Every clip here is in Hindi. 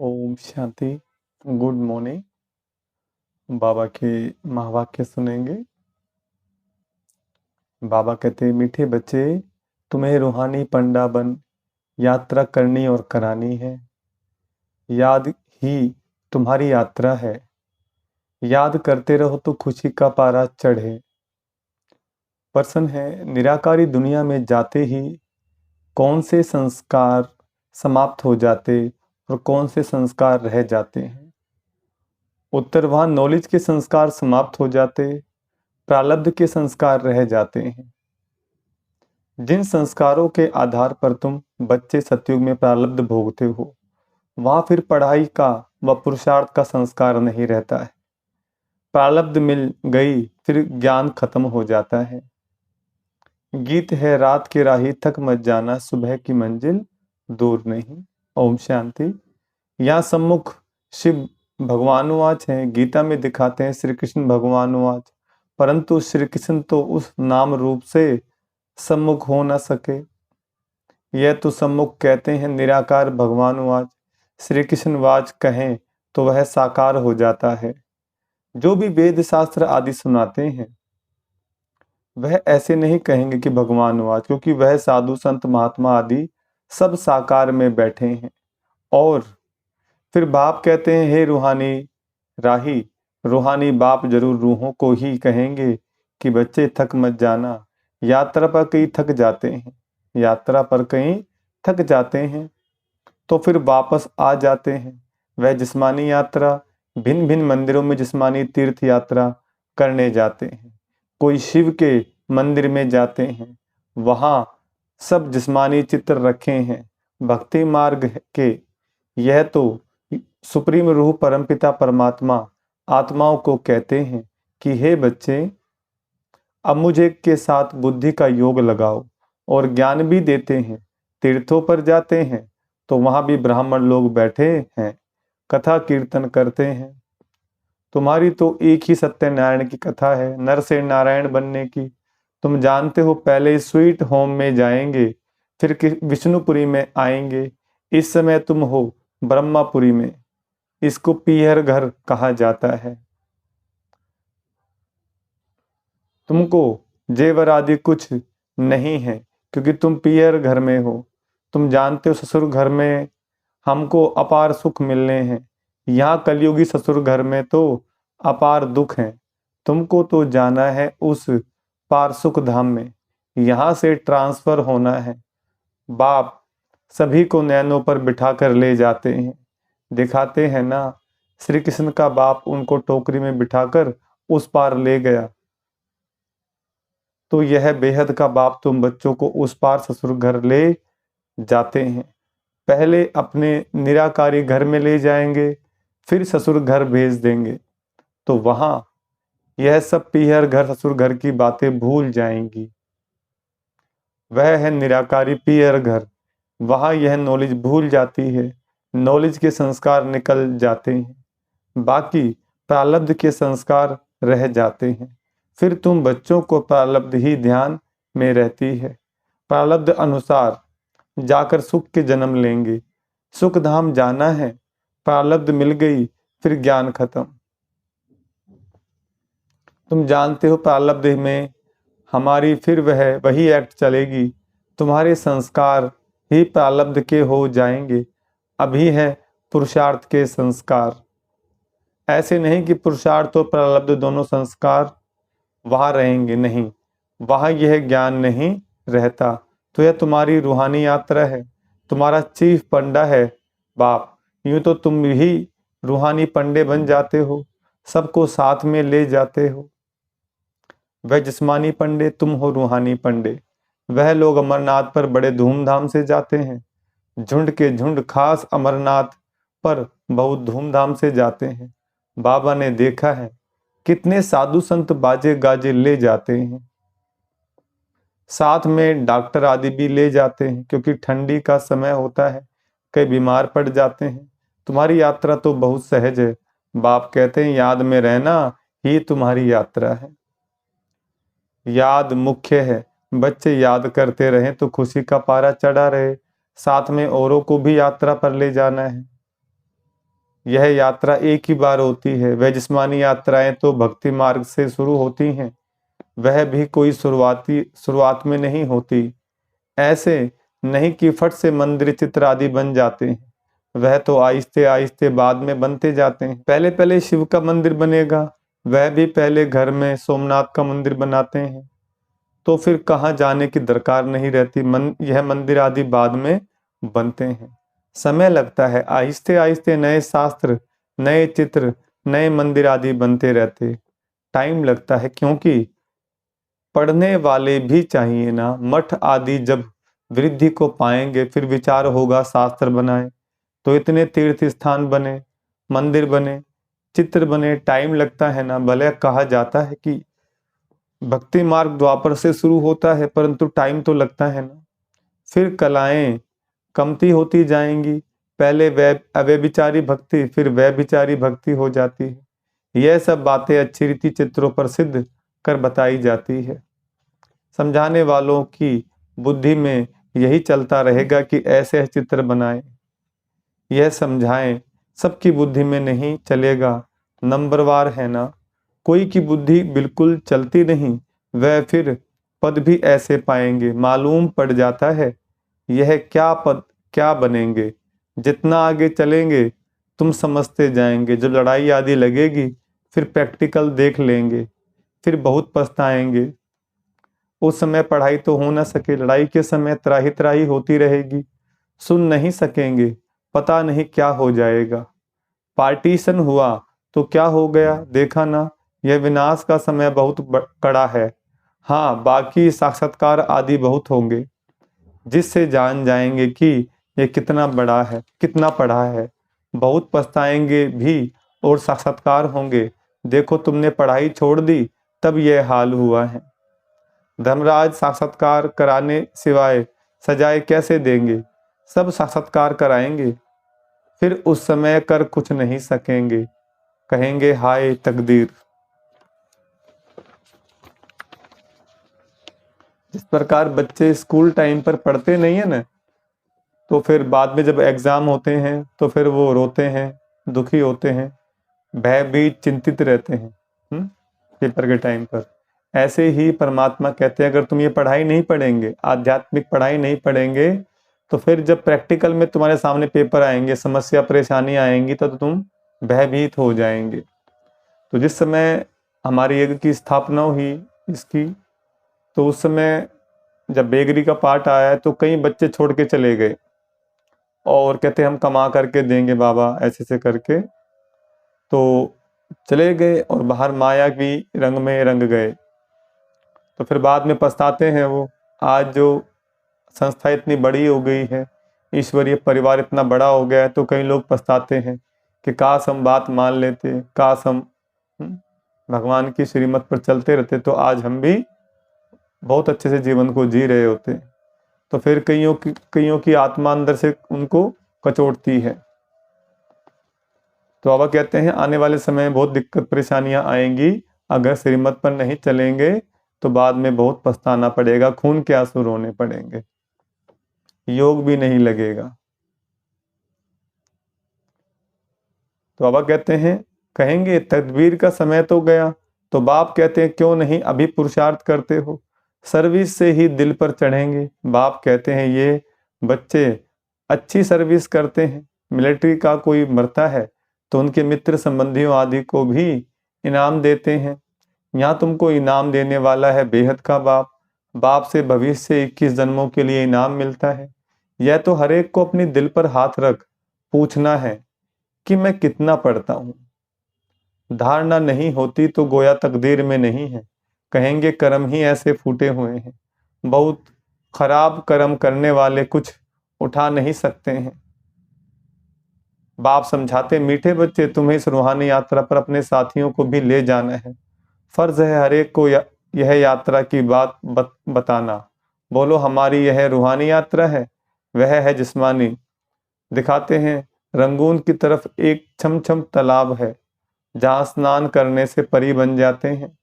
ओम शांति। Good morning. बाबा के महावाक्य सुनेंगे। बाबा कहते हैं, मीठे बच्चे, तुम्हें रूहानी पंडा बन यात्रा करनी और करानी है। याद ही तुम्हारी यात्रा है। याद करते रहो तो खुशी का पारा चढ़े। प्रश्न है, निराकारी दुनिया में जाते ही कौन से संस्कार समाप्त हो जाते और कौन से संस्कार रह जाते हैं? उत्तर, वहां नॉलेज के संस्कार समाप्त हो जाते, प्रारब्ध के संस्कार रह जाते हैं। जिन संस्कारों के आधार पर तुम बच्चे सतयुग में प्रारब्ध भोगते हो, वहां फिर पढ़ाई का व पुरुषार्थ का संस्कार नहीं रहता है। प्रारब्ध मिल गई, फिर ज्ञान खत्म हो जाता है। गीत है, रात के राही थक मत जाना, सुबह की मंजिल दूर नहीं। ओम शांति। यहाँ सम्मुख शिव भगवानुवाच हैं, गीता में दिखाते हैं श्री कृष्ण भगवानुवाच, परंतु श्री कृष्ण तो उस नाम रूप से सम्मुख हो न सके। यह तो सम्मुख कहते हैं निराकार भगवानुवाच। श्री कृष्ण वाच कहें तो वह साकार हो जाता है। जो भी वेद शास्त्र आदि सुनाते हैं वह ऐसे नहीं कहेंगे कि भगवानुवाच, क्योंकि वह साधु संत महात्मा आदि सब साकार में बैठे हैं। और फिर बाप कहते हैं, हे रूहानी राही, रूहानी बाप जरूर रूहों को ही कहेंगे कि बच्चे थक मत जाना। यात्रा पर कहीं थक जाते हैं, यात्रा पर कहीं थक जाते हैं तो फिर वापस आ जाते हैं। वह जिस्मानी यात्रा, भिन्न भिन्न मंदिरों में जिस्मानी तीर्थ यात्रा करने जाते हैं। कोई शिव के मंदिर में जाते हैं, वहाँ सब जिस्मानी चित्र रखे हैं भक्ति मार्ग के। यह तो सुप्रीम रूह परमपिता परमात्मा आत्माओं को कहते हैं कि हे बच्चे, अब मुझे के साथ बुद्धि का योग लगाओ, और ज्ञान भी देते हैं। तीर्थों पर जाते हैं तो वहां भी ब्राह्मण लोग बैठे हैं, कथा कीर्तन करते हैं। तुम्हारी तो एक ही सत्यनारायण की कथा है, नर से नारायण बनने की। तुम जानते हो, पहले स्वीट होम में जाएंगे, फिर विष्णुपुरी में आएंगे। इस समय तुम हो ब्रह्मापुरी में। इसको पीहर घर कहा जाता है। तुमको जेवर आदि कुछ नहीं है, क्योंकि तुम पीहर घर में हो। तुम जानते हो ससुर घर में हमको अपार सुख मिलने हैं। यहाँ कलयुगी ससुर घर में तो अपार दुख हैं। तुमको तो जाना है उस पार सुख धाम में, यहाँ से ट्रांसफर होना है। बाप सभी को नैनों पर बिठा कर ले जाते हैं, दिखाते हैं ना। श्री कृष्ण का बाप उनको टोकरी में बिठाकर उस पार ले गया, तो यह बेहद का बाप तुम बच्चों को उस पार ससुर घर ले जाते हैं। पहले अपने निराकारी घर में ले जाएंगे, फिर ससुर घर भेज देंगे, तो वहां यह सब पीहर घर ससुर घर की बातें भूल जाएंगी। वह है निराकारी पीहर घर, वहां यह नॉलेज भूल जाती है, नॉलेज के संस्कार निकल जाते हैं, बाकी प्रारब्ध के संस्कार रह जाते हैं। फिर तुम बच्चों को प्रारब्ध ही ध्यान में रहती है। प्रारब्ध अनुसार जाकर सुख के जन्म लेंगे। सुख धाम जाना है, प्रारब्ध मिल गई, फिर ज्ञान खत्म। तुम जानते हो प्रारब्ध में हमारी फिर वही एक्ट चलेगी। तुम्हारे संस्कार ही प्रारब्ध के हो जाएंगे। अभी है पुरुषार्थ के संस्कार। ऐसे नहीं कि पुरुषार्थ और प्रारब्ध दोनों संस्कार वहां रहेंगे, नहीं, वहां यह ज्ञान नहीं रहता। तो यह तुम्हारी रूहानी यात्रा है, तुम्हारा चीफ पंडा है बाप। यूं तो तुम ही रूहानी पंडे बन जाते हो, सबको साथ में ले जाते हो। वह जिस्मानी पंडे, तुम हो रूहानी पंडे। वह लोग अमरनाथ पर बड़े धूमधाम से जाते हैं, झुंड के झुंड खास अमरनाथ पर बहुत धूमधाम से जाते हैं। बाबा ने देखा है कितने साधु संत बाजे गाजे ले जाते हैं, साथ में डॉक्टर आदि भी ले जाते हैं, क्योंकि ठंडी का समय होता है, कई बीमार पड़ जाते हैं। तुम्हारी यात्रा तो बहुत सहज है। बाप कहते हैं, याद में रहना ही तुम्हारी यात्रा है। याद मुख्य है। बच्चे याद करते रहें तो खुशी का पारा चढ़ा रहे, साथ में औरों को भी यात्रा पर ले जाना है। यह यात्रा एक ही बार होती है। वह जिस्मानी यात्राएं तो भक्ति मार्ग से शुरू होती हैं, वह भी कोई शुरुआत में नहीं होती। ऐसे नहीं कि फट से मंदिर चित्र आदि बन जाते हैं, वह तो आहिस्ते आहिस्ते बाद में बनते जाते हैं। पहले पहले शिव का मंदिर बनेगा, वह भी पहले घर में सोमनाथ का मंदिर बनाते हैं, तो फिर कहाँ जाने की दरकार नहीं रहती। यह मंदिर आदि बाद में बनते हैं। समय लगता है, आहिस्ते आहिस्ते नए शास्त्र, नए चित्र, नए मंदिर आदि बनते रहते। टाइम लगता है, क्योंकि पढ़ने वाले भी चाहिए ना। मठ आदि जब वृद्धि को पाएंगे, फिर विचार होगा शास्त्र बनाए, तो इतने तीर्थ स्थान बने, मंदिर बने, चित्र बने, टाइम लगता है ना। भले कहा जाता है कि भक्ति मार्ग द्वापर से शुरू होता है, परंतु टाइम तो लगता है ना। फिर कलाएं कमती होती जाएंगी, पहले अव्यभिचारी भक्ति, फिर व्यभिचारी भक्ति हो जाती है। यह सब बातें अच्छी रीति चित्रों पर सिद्ध कर बताई जाती है। समझाने वालों की बुद्धि में यही चलता रहेगा कि ऐसे चित्र बनाएं, यह समझाएं, सबकी बुद्धि में नहीं चलेगा। नंबरवार है ना, कोई की बुद्धि बिल्कुल चलती नहीं, वह फिर पद भी ऐसे पाएंगे। मालूम पड़ जाता है यह क्या पद क्या बनेंगे। जितना आगे चलेंगे तुम समझते जाएंगे। जब लड़ाई आदि लगेगी, फिर प्रैक्टिकल देख लेंगे, फिर बहुत पछताएंगे। उस समय पढ़ाई तो हो ना सके, लड़ाई के समय त्राही त्राही होती रहेगी, सुन नहीं सकेंगे, पता नहीं क्या हो जाएगा। पार्टीशन हुआ तो क्या हो गया, देखा ना। यह विनाश का समय बहुत कड़ा है। हाँ, बाकी साक्षात्कार आदि बहुत होंगे, जिससे जान जाएंगे कि यह कितना बड़ा है, कितना पढ़ा है। बहुत पछताएंगे भी और साक्षात्कार होंगे। देखो, तुमने पढ़ाई छोड़ दी, तब यह हाल हुआ है। धर्मराज साक्षात्कार कराने सिवाय सजाए कैसे देंगे। सब साक्षात्कार कराएंगे, फिर उस समय कर कुछ नहीं सकेंगे, कहेंगे हाय तकदीर। जिस प्रकार बच्चे स्कूल टाइम पर पढ़ते नहीं है ना, तो फिर बाद में जब एग्जाम होते हैं तो फिर वो रोते हैं, दुखी होते हैं, भयभीत चिंतित रहते हैं पेपर के टाइम पर। ऐसे ही परमात्मा कहते हैं, अगर तुम ये पढ़ाई नहीं पढ़ेंगे, आध्यात्मिक पढ़ाई नहीं पढ़ेंगे, तो फिर जब प्रैक्टिकल में तुम्हारे सामने पेपर आएंगे, समस्या परेशानी आएंगी, तो तुम भयभीत हो जाएंगे। तो जिस समय हमारी यज्ञ की स्थापना हुई इसकी, तो उस समय जब बेगरी का पाठ आया तो कई बच्चे छोड़ के चले गए और कहते हम कमा करके देंगे बाबा, ऐसे से करके तो चले गए और बाहर माया की रंग में रंग गए। तो फिर बाद में पछताते हैं वो। आज जो संस्था इतनी बड़ी हो गई है, ईश्वरीय परिवार इतना बड़ा हो गया है, तो कई लोग पछताते हैं कि काश हम बात मान लेते, काश हम भगवान की श्रीमत पर चलते रहते, तो आज हम भी बहुत अच्छे से जीवन को जी रहे होते। तो फिर कईयों की आत्मा अंदर से उनको कचोटती है। तो बाबा कहते हैं आने वाले समय में बहुत दिक्कत परेशानियां आएंगी, अगर श्रीमत पर नहीं चलेंगे तो बाद में बहुत पछताना पड़ेगा, खून के आंसू रोने पड़ेंगे, योग भी नहीं लगेगा। तो बाबा कहते हैं, कहेंगे तदबीर का समय तो गया। तो बाप कहते हैं क्यों नहीं अभी पुरुषार्थ करते हो, सर्विस से ही दिल पर चढ़ेंगे। बाप कहते हैं ये बच्चे अच्छी सर्विस करते हैं, मिलिट्री का कोई मरता है तो उनके मित्र संबंधियों आदि को भी इनाम देते हैं। यहाँ तुमको इनाम देने वाला है बेहद का बाप। बाप से भविष्य से 21 जन्मों के लिए इनाम मिलता है। यह तो हर एक को अपने दिल पर हाथ रख पूछना है कि मैं कितना पढ़ता हूँ। धारणा नहीं होती तो गोया तकदीर में नहीं है। कहेंगे कर्म ही ऐसे फूटे हुए हैं, बहुत खराब कर्म करने वाले कुछ उठा नहीं सकते हैं। बाप समझाते, मीठे बच्चे तुम्हें इस रूहानी यात्रा पर अपने साथियों को भी ले जाना है। फर्ज है हर एक को यह यात्रा की बात बताना। बोलो हमारी यह रूहानी यात्रा है, वह है जिस्मानी। दिखाते हैं रंगून की तरफ एक छमछम तालाब है, जहाँ स्नान करने से परी बन जाते हैं,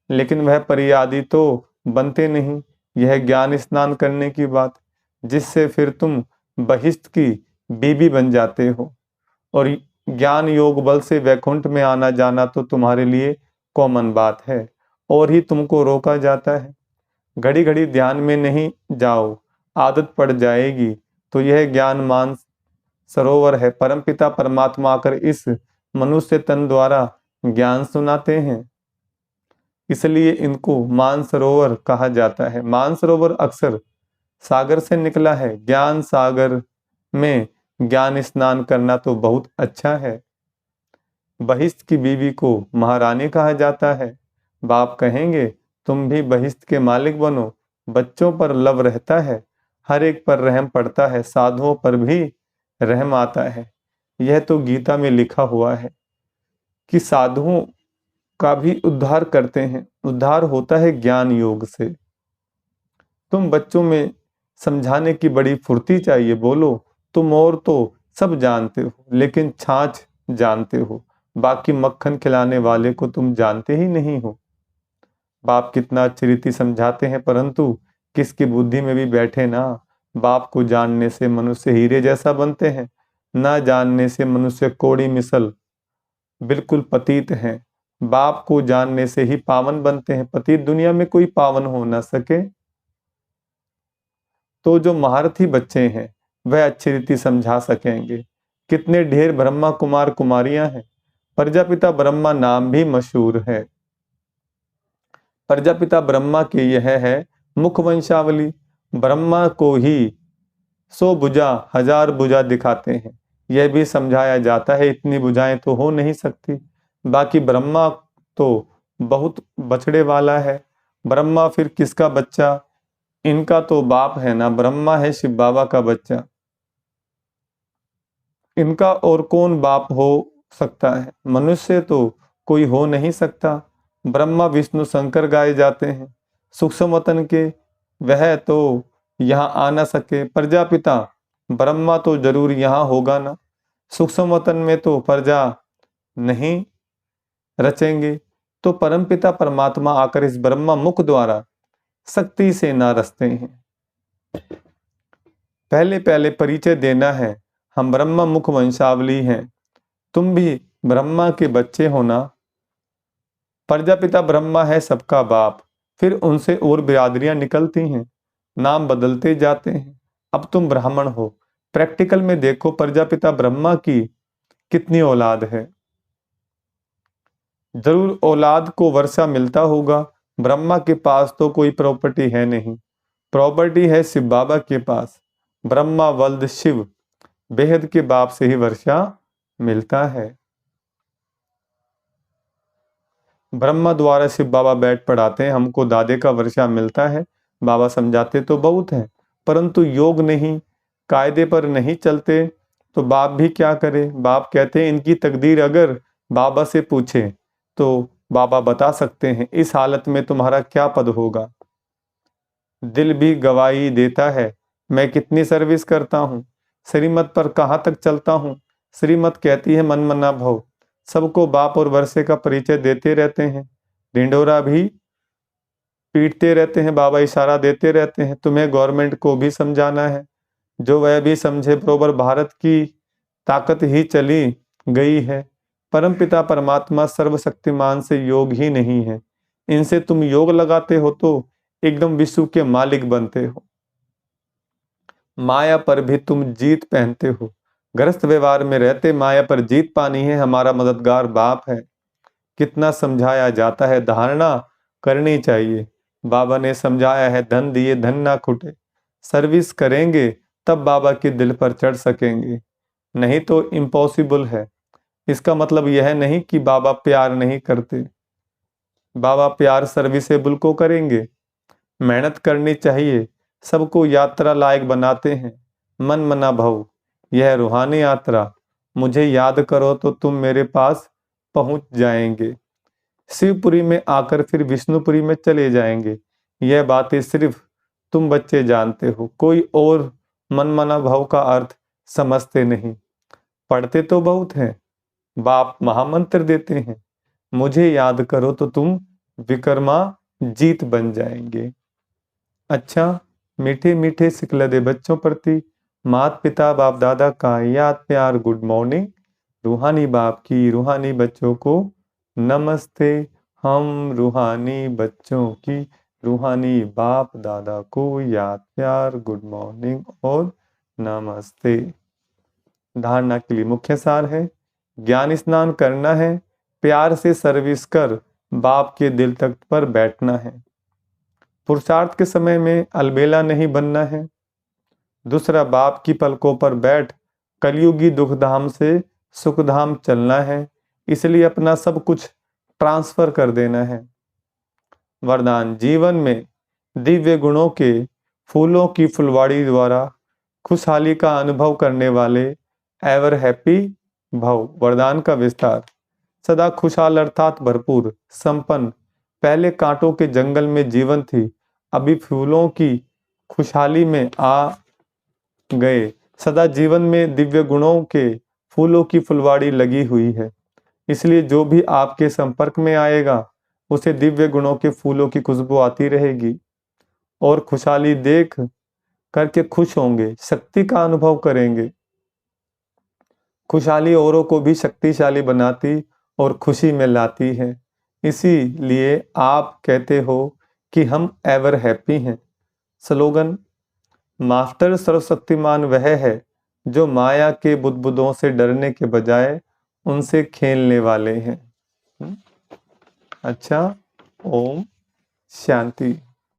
लेकिन वह परी आदि तो बनते नहीं। यह ज्ञान स्नान करने की बात, जिससे फिर तुम बहिष्ठ की बीबी बन जाते हो। और ज्ञान योग बल से वैकुंठ में आना जाना तो तुम्हारे लिए कॉमन बात है, और ही तुमको रोका जाता है। घड़ी घड़ी ध्यान में नहीं जाओ, आदत पड़ जाएगी। तो यह ज्ञान मान सरोवर है। परमपिता परमात्मा आकर इस मनुष्य तन द्वारा ज्ञान सुनाते हैं, इसलिए इनको मानसरोवर कहा जाता है। मानसरोवर अक्सर सागर से निकला है। ज्ञान सागर में ज्ञान स्नान करना तो बहुत अच्छा है। बहिष्ठ की बीवी को महारानी कहा जाता है। बाप कहेंगे तुम भी बहिष्ठ के मालिक बनो। बच्चों पर लव रहता है, हर एक पर रहम पड़ता है, साधुओं पर भी रहम आता है। यह तो गीता में लिखा हुआ है कि साधुओं का भी उद्धार करते हैं। उद्धार होता है ज्ञान योग से। तुम बच्चों में समझाने की बड़ी फुर्ती चाहिए। बोलो तुम और तो सब जानते हो, लेकिन छाछ जानते हो, बाकी मक्खन खिलाने वाले को तुम जानते ही नहीं हो। बाप कितना अच्छी रीति समझाते हैं, परंतु किसकी बुद्धि में भी बैठे ना। बाप को जानने से मनुष्य हीरे जैसा बनते हैं, ना जानने से मनुष्य कोड़ी मिसल बिल्कुल पतित हैं। बाप को जानने से ही पावन बनते हैं। पतित दुनिया में कोई पावन हो ना सके। तो जो महारथी बच्चे हैं वह अच्छी रीति समझा सकेंगे। कितने ढेर ब्रह्मा कुमार कुमारियां हैं। प्रजापिता ब्रह्मा नाम भी मशहूर है। प्रजापिता ब्रह्मा की यह है मुख वंशावली। ब्रह्मा को ही 100 भुजा 1000 भुजा दिखाते हैं। यह भी समझाया जाता है इतनी भुजाएं तो हो नहीं सकती। बाकी ब्रह्मा तो बहुत बछड़े वाला है। ब्रह्मा फिर किसका बच्चा? इनका तो बाप है ना, ब्रह्मा है शिव बाबा का बच्चा। इनका और कौन बाप हो सकता है? मनुष्य तो कोई हो नहीं सकता। ब्रह्मा विष्णु शंकर गाए जाते हैं। सूक्ष्म वतन के वह तो यहाँ आ ना सके। प्रजापिता ब्रह्मा तो जरूर यहाँ होगा ना। सूक्ष्म वतन में तो प्रजा नहीं रचेंगे। तो परमपिता परमात्मा आकर इस ब्रह्मा मुख द्वारा शक्ति से ना रचते हैं। पहले पहले परिचय देना है, हम ब्रह्मा मुख वंशावली हैं। तुम भी ब्रह्मा के बच्चे हो ना। प्रजापिता ब्रह्मा है सबका बाप। फिर उनसे और बिरादरियां निकलती हैं, नाम बदलते जाते हैं। अब तुम ब्राह्मण हो। प्रैक्टिकल में देखो प्रजापिता ब्रह्मा की कितनी औलाद है। जरूर औलाद को वर्षा मिलता होगा। ब्रह्मा के पास तो कोई प्रॉपर्टी है नहीं, प्रॉपर्टी है शिव बाबा के पास। ब्रह्मा वल्द शिव, बेहद के बाप से ही वर्षा मिलता है। ब्रह्मा द्वारा शिव बाबा बैठ पढ़ाते हैं, हमको दादे का वर्षा मिलता है। बाबा समझाते तो बहुत हैं, परंतु योग नहीं, कायदे पर नहीं चलते तो बाप भी क्या करे। बाप कहते हैं इनकी तकदीर अगर बाबा से पूछे तो बाबा बता सकते हैं इस हालत में तुम्हारा क्या पद होगा। दिल भी गवाही देता है मैं कितनी सर्विस करता हूँ, श्रीमत पर कहाँ तक चलता हूँ। श्रीमत कहती है मन मना भव। सबको बाप और वर्षे का परिचय देते रहते हैं। ढिंडोरा भी पीटते रहते हैं, बाबा इशारा देते रहते हैं। तुम्हें गवर्नमेंट को भी समझाना है, जो वह भी समझे बरोबर। भारत की ताकत ही चली गई है। परमपिता परमात्मा सर्वशक्तिमान से योग ही नहीं है। इनसे तुम योग लगाते हो तो एकदम विश्व के मालिक बनते हो। माया पर भी तुम जीत पहनते हो। ग्रस्त व्यवहार में रहते माया पर जीत पानी है। हमारा मददगार बाप है। कितना समझाया जाता है, धारणा करनी चाहिए। बाबा ने समझाया है धन दिए धन ना खुटे। सर्विस करेंगे तब बाबा के दिल पर चढ़ सकेंगे, नहीं तो इम्पॉसिबल है। इसका मतलब यह नहीं कि बाबा प्यार नहीं करते। बाबा प्यार सर्विसेबल को करेंगे। मेहनत करनी चाहिए। सबको यात्रा लायक बनाते हैं। मन मना भव, यह रूहानी यात्रा। मुझे याद करो तो तुम मेरे पास पहुंच जाएंगे। शिवपुरी में आकर फिर विष्णुपुरी में चले जाएंगे। यह बातें सिर्फ तुम बच्चे जानते हो, कोई और मन मना भव का अर्थ समझते नहीं। पढ़ते तो बहुत हैं, बाप महामंत्र देते हैं, मुझे याद करो तो तुम विकर्मा जीत बन जाएंगे। अच्छा, मीठे मीठे सिकलदे बच्चों प्रति माता पिता बाप दादा का याद प्यार गुड मॉर्निंग। रूहानी बाप की रूहानी बच्चों को नमस्ते। हम रूहानी बच्चों की रूहानी बाप दादा को याद प्यार गुड मॉर्निंग और नमस्ते। धारणा के लिए मुख्य सार है, ज्ञान स्नान करना है, प्यार से सर्विस कर बाप के दिल तख्त पर बैठना है, पुरुषार्थ के समय में अलबेला नहीं बनना है। दूसरा, बाप की पलकों पर बैठ कलयुगी दुखधाम से सुखधाम चलना है, इसलिए अपना सब कुछ ट्रांसफर कर देना है। वरदान, जीवन में दिव्य गुणों के फूलों की फुलवाड़ी द्वारा खुशहाली का अनुभव करने वाले एवर हैप्पी भव। वरदान का विस्तार, सदा खुशहाल अर्थात भरपूर संपन्न। पहले कांटों के जंगल में जीवन थी, अभी फूलों की खुशहाली में आ गए। सदा जीवन में दिव्य गुणों के फूलों की फुलवाड़ी लगी हुई है, इसलिए जो भी आपके संपर्क में आएगा उसे दिव्य गुणों के फूलों की खुशबू आती रहेगी और खुशहाली देख करके खुश होंगे, शक्ति का अनुभव करेंगे। खुशहाली औरों को भी शक्तिशाली बनाती और खुशी में लाती है, इसीलिए आप कहते हो कि हम एवर हैप्पी हैं। स्लोगन, मास्टर सर्वशक्तिमान वह है जो माया के बुदबुदों से डरने के बजाय उनसे खेलने वाले हैं। अच्छा, ओम शांति।